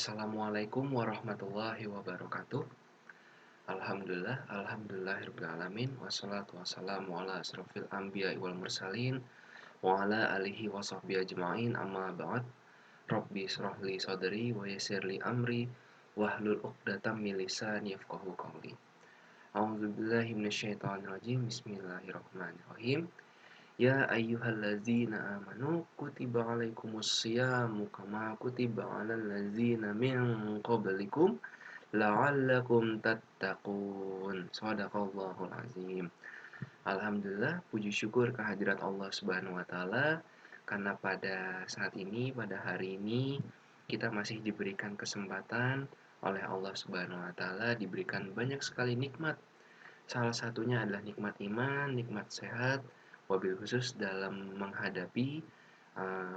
Assalamualaikum warahmatullahi wabarakatuh. Alhamdulillahirabbil alamin wassalatu wassalamu ala asrofil anbiya'i wal mursalin wa ala alihi washabbihi ajmain amma ba'd. Rabbi shrah li sadri wa yassir li amri wahlul 'uqdatam min lisani yafqahu qawli. A'udzubillahi minasyaitonir rajim. Bismillahirrahmanirrahim. Ya ayyuhallazina amanu kutiba alaikumusyamu kama kutiba alal ladzina min qablikum la'allakum tattaqun. Shadaqallahul azim. Alhamdulillah, puji syukur kehadirat Allah Subhanahu wa taala karena pada saat ini, pada hari ini kita masih diberikan kesempatan oleh Allah Subhanahu wa taala, diberikan banyak sekali nikmat. Salah satunya adalah nikmat iman, nikmat sehat, wabil khusus dalam menghadapi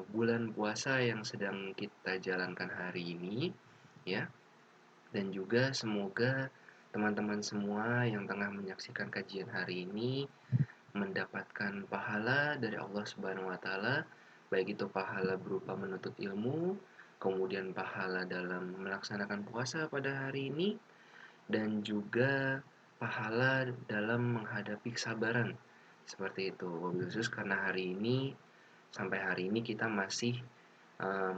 bulan puasa yang sedang kita jalankan hari ini, ya. Dan juga semoga teman-teman semua yang tengah menyaksikan kajian hari ini mendapatkan pahala dari Allah Subhanahu wa taala, baik itu pahala berupa menuntut ilmu, kemudian pahala dalam melaksanakan puasa pada hari ini, dan juga pahala dalam menghadapi kesabaran. Seperti itu. Wabil khusus karena sampai hari ini kita masih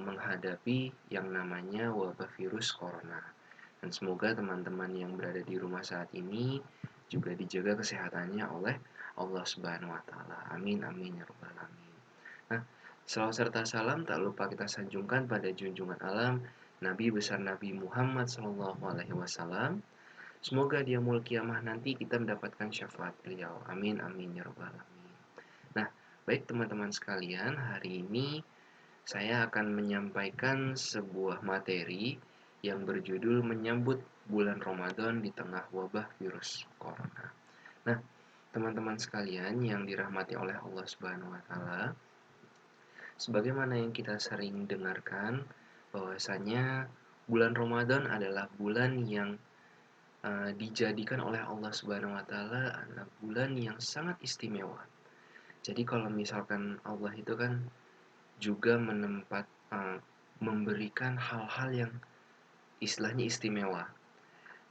menghadapi yang namanya wabah virus corona. Dan semoga teman-teman yang berada di rumah saat ini juga dijaga kesehatannya oleh Allah Subhanahu wa taala. Amin amin ya rabbal alamin. Nah, selawat serta salam tak lupa kita sanjungkan pada junjungan alam Nabi besar Nabi Muhammad sallallahu alaihi wasallam. Semoga di yaumul kiamah nanti kita mendapatkan syafaat beliau. Amin amin ya rabbal alamin. Nah, baik teman-teman sekalian, hari ini saya akan menyampaikan sebuah materi yang berjudul menyambut bulan Ramadan di tengah wabah virus corona. Nah, teman-teman sekalian yang dirahmati oleh Allah Subhanahu wa taala, sebagaimana yang kita sering dengarkan bahwasanya bulan Ramadan adalah bulan yang dijadikan oleh Allah Subhanahu wa taala adalah bulan yang sangat istimewa. Jadi kalau misalkan Allah itu kan juga memberikan hal-hal yang istilahnya istimewa.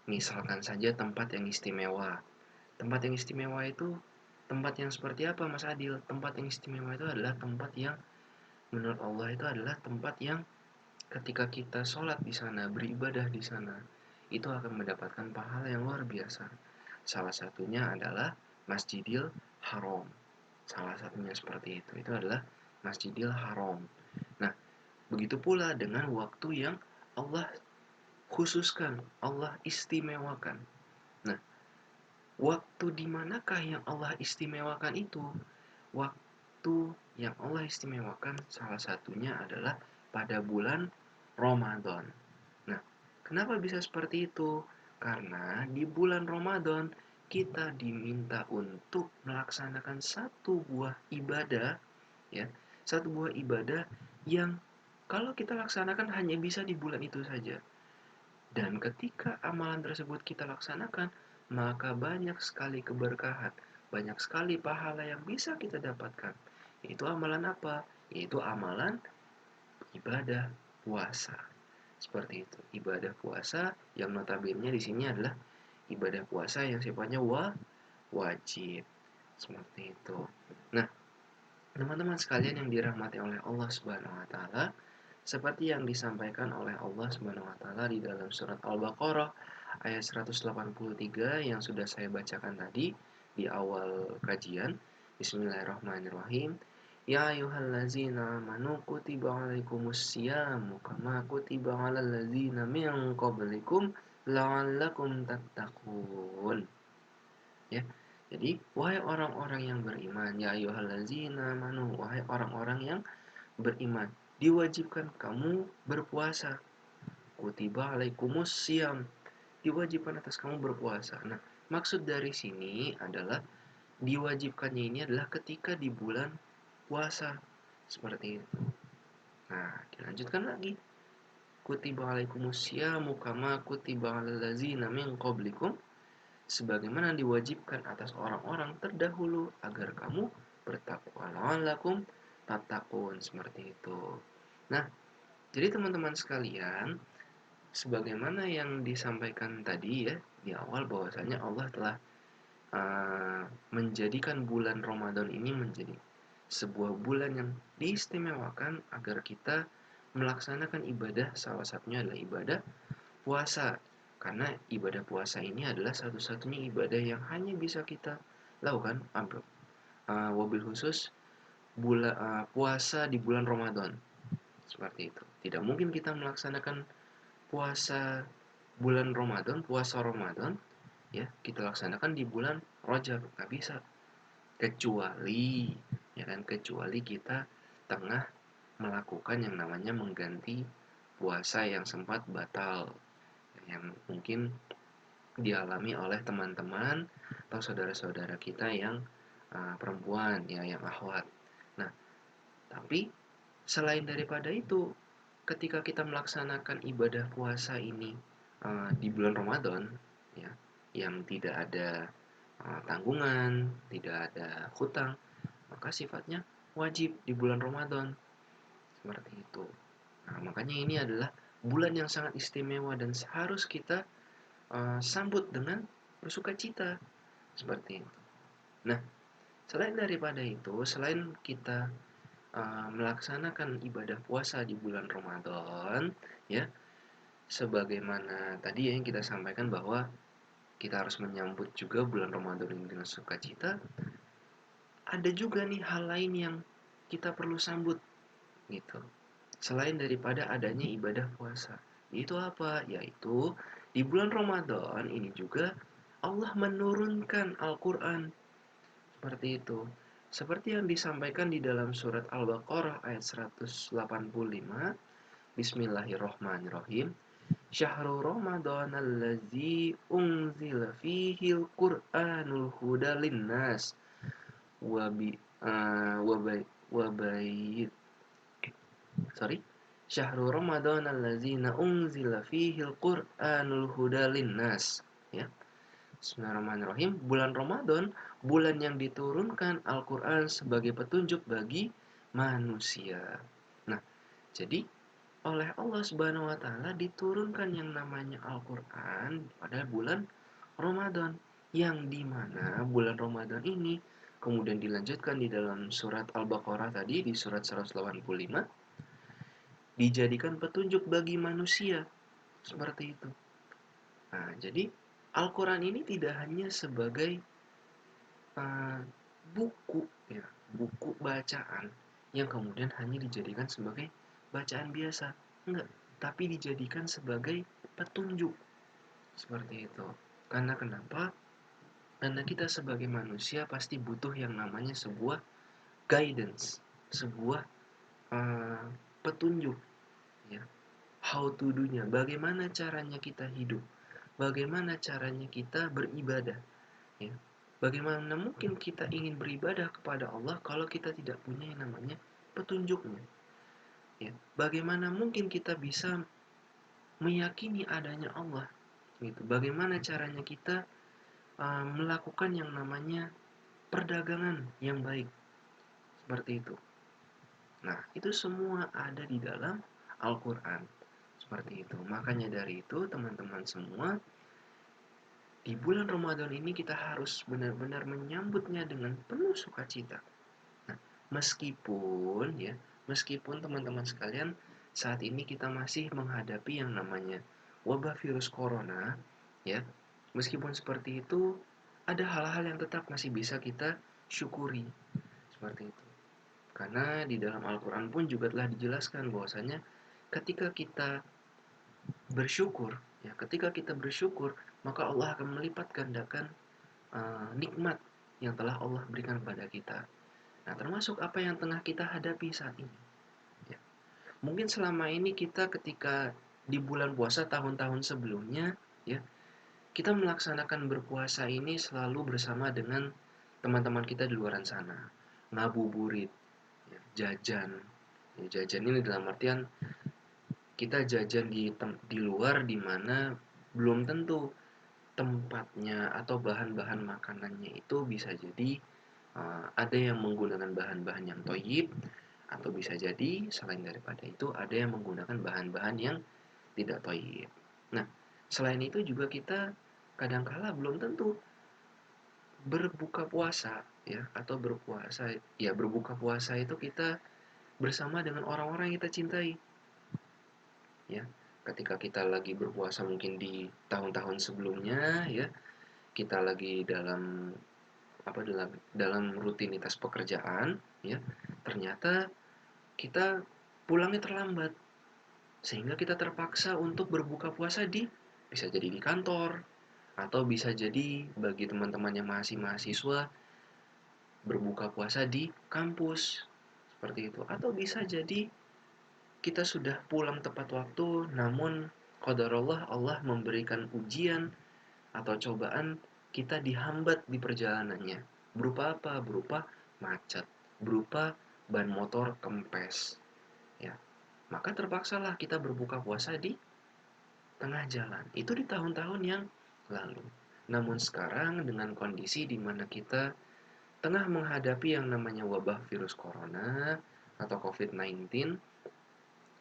Misalkan saja tempat yang istimewa. Tempat yang istimewa itu tempat yang seperti apa, Mas Adil? Tempat yang istimewa itu adalah tempat yang menurut Allah itu adalah tempat yang ketika kita sholat di sana, beribadah di sana, itu akan mendapatkan pahala yang luar biasa. Salah satunya adalah Masjidil Haram. Salah satunya seperti itu. Itu adalah Masjidil Haram. Nah, begitu pula dengan waktu yang Allah khususkan, Allah istimewakan. Nah, waktu di manakah yang Allah istimewakan itu? Waktu yang Allah istimewakan salah satunya adalah pada bulan Ramadan. Nah, kenapa bisa seperti itu? Karena di bulan Ramadan kita diminta untuk melaksanakan satu buah ibadah, ya, satu buah ibadah yang kalau kita laksanakan hanya bisa di bulan itu saja. Dan ketika amalan tersebut kita laksanakan, maka banyak sekali keberkahan, banyak sekali pahala yang bisa kita dapatkan. Itu amalan apa? Yaitu amalan ibadah puasa. Seperti itu. Ibadah puasa yang notabene di sini adalah ibadah puasa yang sifatnya wajib. Seperti itu. Nah, teman-teman sekalian yang dirahmati oleh Allah Subhanahu wa taala, seperti yang disampaikan oleh Allah Subhanahu wa taala di dalam surat Al-Baqarah ayat 183 yang sudah saya bacakan tadi di awal kajian. Bismillahirrahmanirrahim. Ya ayyuhallazina amanu kutiba alaikumusyamu kama kutiba alal ladzina min qablikum la'allakum tattaqun. Ya. Jadi, wahai orang-orang yang beriman, ya ayyuhallazina amanu, wahai orang-orang yang beriman, diwajibkan kamu berpuasa. Kutiba alaikumus syiyam, diwajibkan atas kamu berpuasa. Nah, maksud dari sini adalah diwajibkannya ini adalah ketika di bulan puasa. Seperti itu. Nah, dilanjutkan lagi. Kutiba alaikumus syiyamu kama kutiba alal ladzina min qablikum, sebagaimana diwajibkan atas orang-orang terdahulu agar kamu bertakwa. La'allakum tattaqun, seperti itu. Nah, jadi teman-teman sekalian, sebagaimana yang disampaikan tadi ya di awal, bahwasanya Allah telah menjadikan bulan Ramadan ini menjadi sebuah bulan yang diistimewakan agar kita melaksanakan ibadah, salah satunya adalah ibadah puasa. Karena ibadah puasa ini adalah satu-satunya ibadah yang hanya bisa kita lakukan, wabil khusus puasa di bulan Ramadan. Seperti itu. Tidak mungkin kita melaksanakan puasa bulan Ramadan, puasa Ramadan ya kita laksanakan di bulan Rajab, nggak bisa, kecuali ya kan, kecuali kita tengah melakukan yang namanya mengganti puasa yang sempat batal, yang mungkin dialami oleh teman-teman atau saudara-saudara kita yang perempuan ya, yang akhwat. Nah, tapi selain daripada itu, ketika kita melaksanakan ibadah puasa ini di bulan Ramadan ya, yang tidak ada tanggungan, tidak ada hutang, maka sifatnya wajib di bulan Ramadan. Seperti itu. Nah, makanya ini adalah bulan yang sangat istimewa dan harus kita sambut dengan bersukacita. Seperti itu. Nah, selain daripada itu, selain kita melaksanakan ibadah puasa di bulan Ramadan, ya, sebagaimana tadi yang kita sampaikan bahwa kita harus menyambut juga bulan Ramadan ini dengan sukacita, ada juga nih hal lain yang kita perlu sambut gitu. Selain daripada adanya ibadah puasa. Itu apa? Yaitu di bulan Ramadan ini juga Allah menurunkan Al-Quran. Seperti itu. Seperti yang disampaikan di dalam surat Al-Baqarah ayat 185. Bismillahirrahmanirrahim. Syahrul Ramadan allazi unzila fihil Qur'anul huda linnas wabi wabai wabai sorry Syahrul Ramadan allazina unzila fihil Qur'anul huda linnas ya. Bismillahirrahmanirrahim. Bulan Ramadan, bulan yang diturunkan Al-Quran sebagai petunjuk bagi manusia. Nah, jadi oleh Allah Subhanahu wa taala diturunkan yang namanya Al-Quran pada bulan Ramadan, yang dimana bulan Ramadan ini kemudian dilanjutkan di dalam surat Al-Baqarah tadi, di surat 185, dijadikan petunjuk bagi manusia. Seperti itu. Nah, jadi Al-Quran ini tidak hanya sebagai uh, buku ya, buku bacaan yang kemudian hanya dijadikan sebagai bacaan biasa, enggak, tapi dijadikan sebagai petunjuk. Seperti itu. Karena kenapa? Karena kita sebagai manusia pasti butuh yang namanya sebuah guidance, sebuah uh, petunjuk ya, how to do-nya, bagaimana caranya kita hidup, bagaimana caranya kita beribadah ya. Bagaimana mungkin kita ingin beribadah kepada Allah kalau kita tidak punya yang namanya petunjuknya ya. Bagaimana mungkin kita bisa meyakini adanya Allah gitu. Bagaimana caranya kita melakukan yang namanya perdagangan yang baik, seperti itu. Nah, itu semua ada di dalam Al-Quran, seperti itu. Makanya dari itu teman-teman semua, di bulan Ramadan ini kita harus benar-benar menyambutnya dengan penuh sukacita. Nah, meskipun teman-teman sekalian, saat ini kita masih menghadapi yang namanya wabah virus corona, ya. Meskipun seperti itu, ada hal-hal yang tetap masih bisa kita syukuri, seperti itu. Karena di dalam Al-Quran pun juga telah dijelaskan bahwasanya ketika kita bersyukur, ya, ketika kita bersyukur, maka Allah akan melipat gandakan nikmat yang telah Allah berikan kepada kita. Nah, termasuk apa yang tengah kita hadapi saat ini. Ya. Mungkin selama ini kita ketika di bulan puasa tahun-tahun sebelumnya, ya, kita melaksanakan berpuasa ini selalu bersama dengan teman-teman kita di luar sana, ngabuburit, ya, jajan. Ya, jajan ini dalam artian kita jajan di luar, di mana belum tentu tempatnya atau bahan-bahan makanannya itu bisa jadi ada yang menggunakan bahan-bahan yang toyib, atau bisa jadi selain daripada itu ada yang menggunakan bahan-bahan yang tidak toyib. Nah, selain itu juga kita kadangkala belum tentu berbuka puasa ya, atau berpuasa ya, berbuka puasa itu kita bersama dengan orang-orang yang kita cintai ya. Ketika kita lagi berpuasa mungkin di tahun-tahun sebelumnya ya, kita lagi dalam rutinitas pekerjaan ya, ternyata kita pulangnya terlambat sehingga kita terpaksa untuk berbuka puasa di, bisa jadi di kantor, atau bisa jadi bagi teman-teman yang masih mahasiswa berbuka puasa di kampus seperti itu, atau bisa jadi kita sudah pulang tepat waktu namun qadarullah Allah memberikan ujian atau cobaan, kita dihambat di perjalanannya. Berupa apa? Berupa macet, berupa ban motor kempes ya. Maka terpaksalah kita berbuka puasa di tengah jalan. Itu di tahun-tahun yang lalu. Namun sekarang dengan kondisi di mana kita tengah menghadapi yang namanya wabah virus corona atau COVID-19,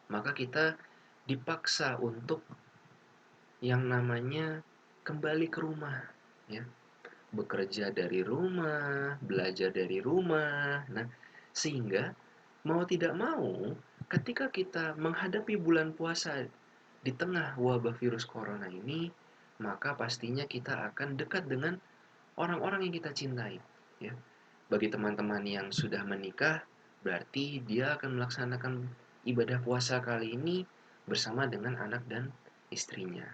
maka kita dipaksa untuk yang namanya kembali ke rumah ya, bekerja dari rumah, belajar dari rumah. Nah, sehingga mau tidak mau ketika kita menghadapi bulan puasa di tengah wabah virus corona ini, maka pastinya kita akan dekat dengan orang-orang yang kita cintai ya. Bagi teman-teman yang sudah menikah, berarti dia akan melaksanakan ibadah puasa kali ini bersama dengan anak dan istrinya.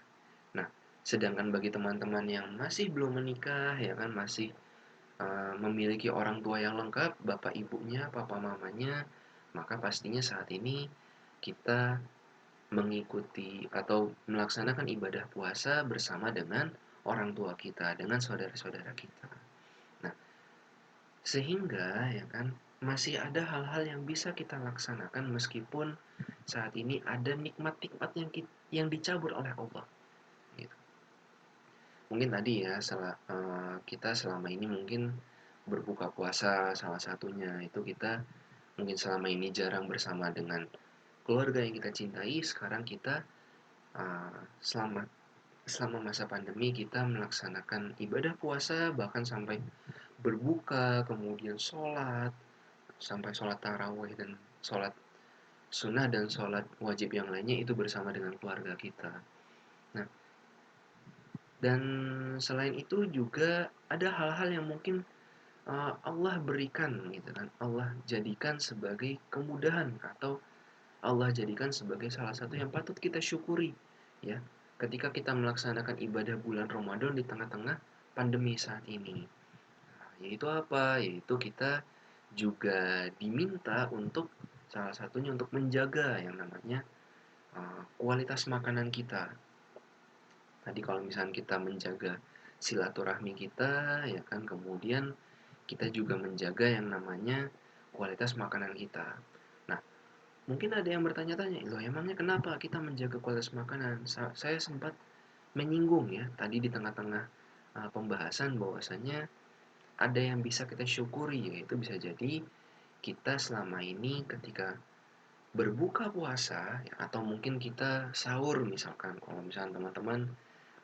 Nah, sedangkan bagi teman-teman yang masih belum menikah ya kan, masih memiliki orang tua yang lengkap, bapak ibunya, papa mamanya, maka pastinya saat ini kita mengikuti atau melaksanakan ibadah puasa bersama dengan orang tua kita, dengan saudara-saudara kita. Nah, sehingga ya kan masih ada hal-hal yang bisa kita laksanakan meskipun saat ini ada nikmat-nikmat yang dicabut oleh Allah. Gitu. Mungkin tadi ya kita selama ini mungkin berbuka puasa salah satunya itu kita mungkin selama ini jarang bersama dengan keluarga yang kita cintai. Sekarang kita uh, selama selama masa pandemi kita melaksanakan ibadah puasa bahkan sampai berbuka, kemudian sholat, sampai sholat tarawih dan sholat sunnah dan sholat wajib yang lainnya itu bersama dengan keluarga kita. Nah, dan selain itu juga ada hal-hal yang mungkin Allah berikan gitu kan, Allah jadikan sebagai kemudahan atau Allah jadikan sebagai salah satu yang patut kita syukuri ya, ketika kita melaksanakan ibadah bulan Ramadan di tengah-tengah pandemi saat ini. Nah, yaitu apa? Yaitu kita juga diminta untuk salah satunya untuk menjaga yang namanya kualitas makanan kita. Tadi kalau misalnya kita menjaga silaturahmi kita ya kan, kemudian kita juga menjaga yang namanya kualitas makanan kita. Nah, mungkin ada yang bertanya-tanya, loh emangnya kenapa kita menjaga kualitas makanan? Saya sempat menyinggung ya tadi di tengah-tengah pembahasan bahwasanya ada yang bisa kita syukuri, yaitu bisa jadi kita selama ini ketika berbuka puasa ya, atau mungkin kita sahur misalkan, kalau misalnya teman-teman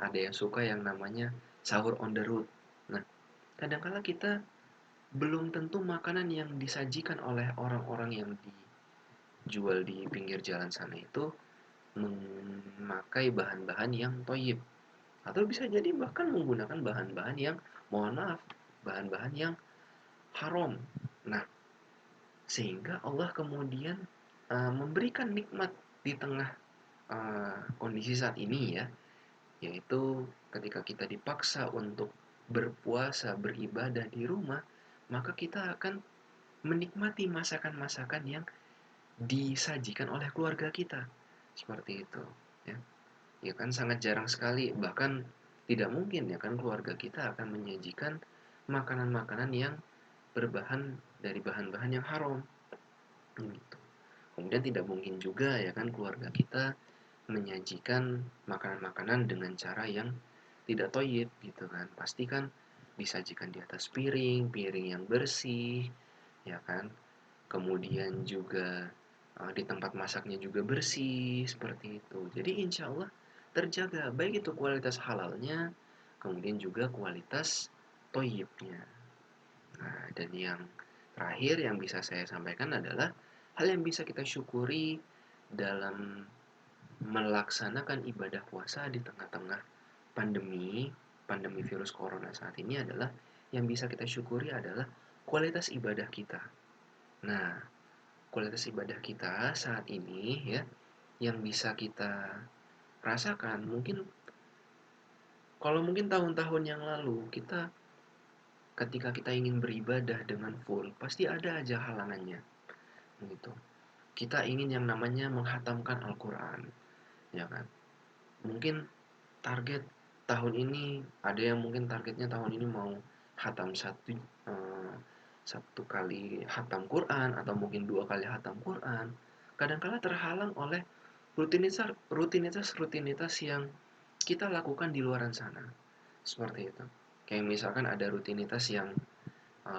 ada yang suka yang namanya sahur on the road. Nah, kadangkala kita belum tentu makanan yang disajikan oleh orang-orang yang dijual di pinggir jalan sana itu memakai bahan-bahan yang toyib, atau bisa jadi bahkan menggunakan bahan-bahan yang, mohon maaf, bahan-bahan yang haram. Nah, sehingga Allah kemudian memberikan nikmat di tengah kondisi saat ini ya, yaitu ketika kita dipaksa untuk berpuasa, beribadah di rumah, maka kita akan menikmati masakan-masakan yang disajikan oleh keluarga kita. Seperti itu, ya. Ya kan sangat jarang sekali, bahkan tidak mungkin ya kan keluarga kita akan menyajikan makanan-makanan yang berbahan dari bahan-bahan yang haram. Gitu. Kemudian tidak mungkin juga ya kan keluarga kita menyajikan makanan-makanan dengan cara yang tidak toyib gitu kan. Pasti kan disajikan di atas piring, piring yang bersih, ya kan. Kemudian juga di tempat masaknya juga bersih seperti itu. Jadi insya Allah terjaga, baik itu kualitas halalnya, kemudian juga kualitas toyibnya. Nah, dan yang terakhir yang bisa saya sampaikan adalah hal yang bisa kita syukuri dalam melaksanakan ibadah puasa di tengah-tengah pandemi, pandemi virus corona saat ini adalah yang bisa kita syukuri adalah kualitas ibadah kita. Nah, kualitas ibadah kita saat ini ya, yang bisa kita rasakan mungkin kalau mungkin tahun-tahun yang lalu kita ketika kita ingin beribadah dengan full pasti ada aja halangannya gitu. Kita ingin yang namanya menghatamkan Al-Quran, ya kan? Mungkin target tahun ini ada yang mungkin targetnya tahun ini mau hatam eh, satu kali hatam Quran atau mungkin dua kali hatam Quran. Kadangkala terhalang oleh rutinitas yang kita lakukan di luar sana. Seperti itu. Kayak misalkan ada rutinitas yang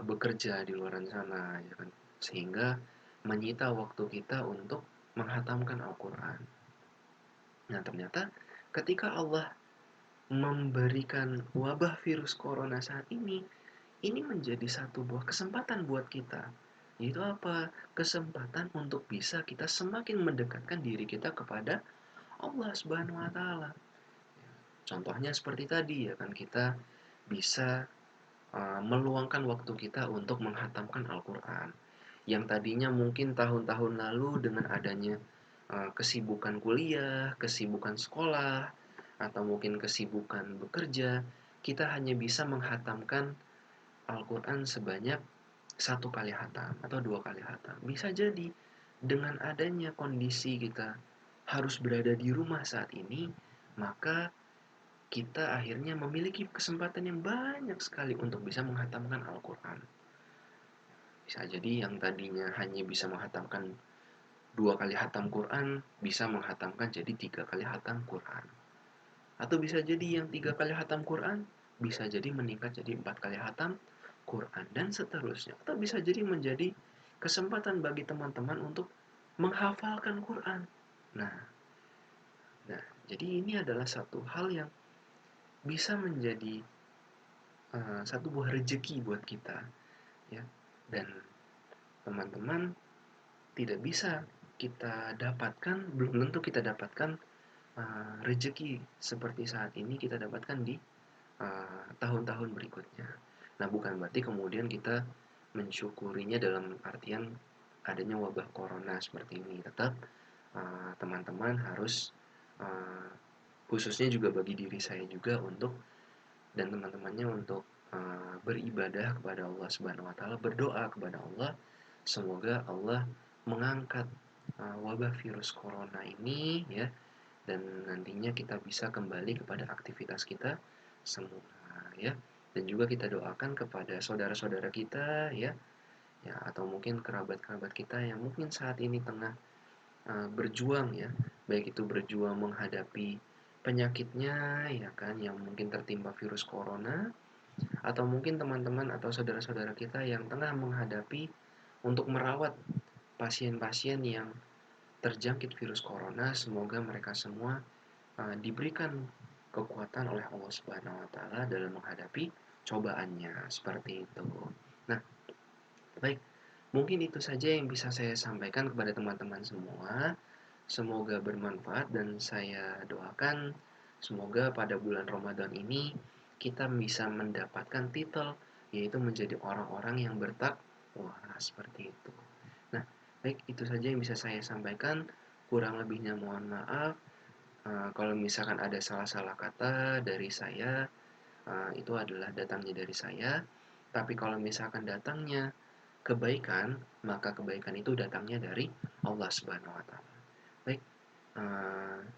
bekerja di luar sana, ya kan? Sehingga menyita waktu kita untuk menghatamkan Al-Quran. Nah, ternyata ketika Allah memberikan wabah virus corona saat ini menjadi satu buah kesempatan buat kita. Yaitu apa? Kesempatan untuk bisa kita semakin mendekatkan diri kita kepada Allah Subhanahu wa taala. Contohnya seperti tadi ya kan kita bisa meluangkan waktu kita untuk menghatamkan Al-Quran. Yang tadinya mungkin tahun-tahun lalu dengan adanya kesibukan kuliah, kesibukan sekolah, atau mungkin kesibukan bekerja, kita hanya bisa menghatamkan Al-Quran sebanyak satu kali hatam atau dua kali hatam. Bisa jadi dengan adanya kondisi kita harus berada di rumah saat ini, maka kita akhirnya memiliki kesempatan yang banyak sekali untuk bisa menghatamkan Al-Quran. Bisa jadi yang tadinya hanya bisa menghatamkan dua kali hatam Quran, bisa menghatamkan jadi tiga kali hatam Quran. Atau bisa jadi yang tiga kali hatam Quran, bisa jadi meningkat jadi empat kali hatam Quran, dan seterusnya. Atau bisa jadi menjadi kesempatan bagi teman-teman untuk menghafalkan Quran. Nah, nah, jadi ini adalah satu hal yang bisa menjadi satu buah rezeki buat kita, ya. Dan teman-teman tidak bisa kita dapatkan, belum tentu kita dapatkan rezeki seperti saat ini kita dapatkan di tahun-tahun berikutnya. Nah, bukan berarti kemudian kita mensyukurinya dalam artian adanya wabah corona seperti ini. Tetap teman-teman harus uh, khususnya juga bagi diri saya juga untuk dan teman-temannya untuk beribadah kepada Allah Subhanahu wa taala, berdoa kepada Allah semoga Allah mengangkat wabah virus corona ini ya, dan nantinya kita bisa kembali kepada aktivitas kita semula ya. Dan juga kita doakan kepada saudara-saudara kita ya, ya atau mungkin kerabat-kerabat kita yang mungkin saat ini tengah berjuang ya, baik itu berjuang menghadapi penyakitnya ya kan yang mungkin tertimpa virus corona, atau mungkin teman-teman atau saudara-saudara kita yang tengah menghadapi untuk merawat pasien-pasien yang terjangkit virus corona. Semoga mereka semua diberikan kekuatan oleh Allah Subhanahu wa taala dalam menghadapi cobaannya seperti itu. Nah, baik. Mungkin itu saja yang bisa saya sampaikan kepada teman-teman semua. Semoga bermanfaat dan saya doakan semoga pada bulan Ramadan ini kita bisa mendapatkan titel yaitu menjadi orang-orang yang bertakwa seperti itu. Nah, baik itu saja yang bisa saya sampaikan. Kurang lebihnya mohon maaf. Kalau misalkan ada salah-salah kata dari saya, itu adalah datangnya dari saya. Tapi kalau misalkan datangnya kebaikan, maka kebaikan itu datangnya dari Allah Subhanahu wa taala. Baik,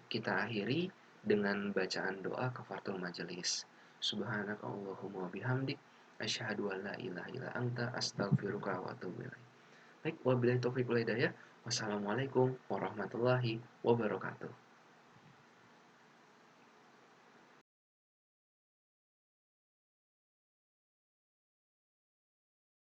kita akhiri dengan bacaan doa kafaratul majelis. Subhanaka Allahumma bihamdik asyhadu an la ilaha illa anta astaghfiruka wa atubu ilaik. Baik, wabillahi taufiq wal hidayah. Wassalamualaikum warahmatullahi wabarakatuh.